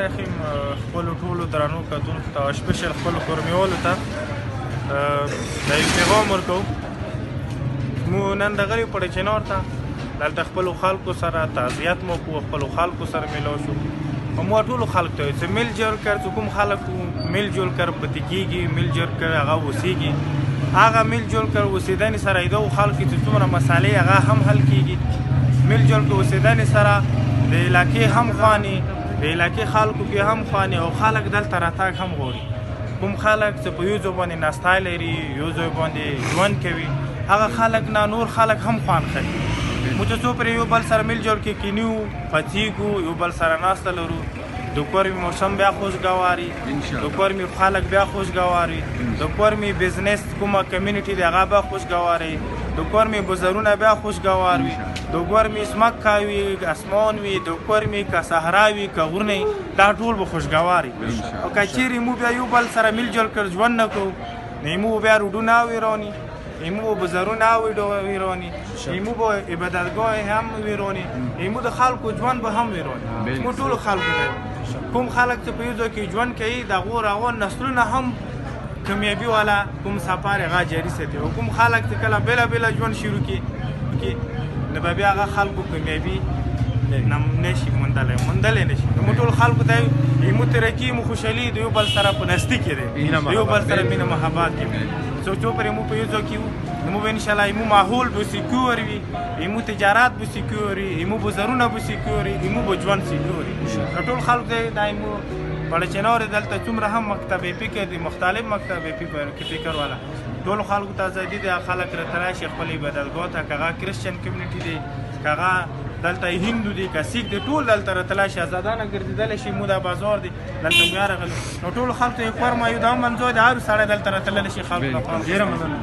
ته ښیم خپلو ټولو درنو کتونکو ته او سپیشل خپلو کورمیوالو ته د یو پیغام ورکوو. موږ نن راغلي یو پړچنار ته، دلته خپلو خلکو سره تعزیت مو کوو، خپلو خلکو سره میلاو شو. او موږ ټولو خلکو ته وایو چې میل جول کر چې کوم خلک میل جول کر پاتې کېږي، میل جول کر هغه اوسېږي. هغه میل جول کر اوسېدنې سره د دغو خلکو چې څومره مسالې هغه هم حل کېږي. میل جول کر اوسېدنې سره د علاقې هم خواني، د علاقې خلکو کې هم خواني او خلک دلته راتګ هم غواړي. کوم خلک چې په یو ځای باندې ناستی لري، یو ځای باندې ژوند کوي، هغه خلک نه نور خلک هم خوند ښیي. موږ چې څو پرې یو بل سره میل جول کې کینیو، پڅېږو، یو بل سره ناسته لرو، د کور مې موسم بیا خوشګواري، د کور مې خلک بیا خوشګواري، د کور مې بزنس کومه کمیونټي دی هغه بیا خوشګواري، د کور مې بزرونه بیا خوشګوار وي، د کور مې ځمکه وي، اسمان وي، د کور مې که صحرا وي که غرونه وي، دا ټول به خوشګوار وي. او که چیرې موږ بیا یو بل سره میل جول کړ ژوند نه کوو، نو موږ بیا روډونه ویروني، ایمو بزرونه ویروني، ایمو به عبادتګاه هم ویروني، ایمو د خلکو ژوند به هم ویروني. موږ ټولو خلکو ته کوم خلک چې په یو ځای کې ژوند کوي د هغو روان نسلونه هم کامیابي والا کوم سفر هغه جاري ساتي. او کوم خلک چې کله بېله بېله ژوند شروع کړي نو به بیا هغه خلکو کامیابي نشي موندلی نشي. نو موږ ټولو خلکو ته ایمو ترقي، ایمو خوشحالي د یو بل سره په نزدیک کې دی، د یو بل سره مینه محبت کې دی. څو پرې موږ په یو ځای کې وو نو موږ به انشاءالله ایمو ماحول به سیکیور وي، ایمو تجارت به سیکیور وي، ایمو بزرونه به سیکیور وي، ایمو به ژوند سیکیور وي. نو ټول خلکو ته دا ایمو پړچنار دلته څومره هم مکتب فکر دي، مختلف مکتب فکر والا ټولو خلکو ته ازادي دی. خلک راته راشي خپل عبادتګاه ته، که هغه کرسچن کمیونټي دی، که هغه دلته هندو دی، که سیک دی، ټول دلته راتلی شي، ازادانه ګرځېدلی شي. موږ دا بازار دی دلته موږ راغلو، نو ټولو خلکو ته یې فرمایو دا منځ دی، هر سړی دلته راتللی شي. خلکو ډېره مننه.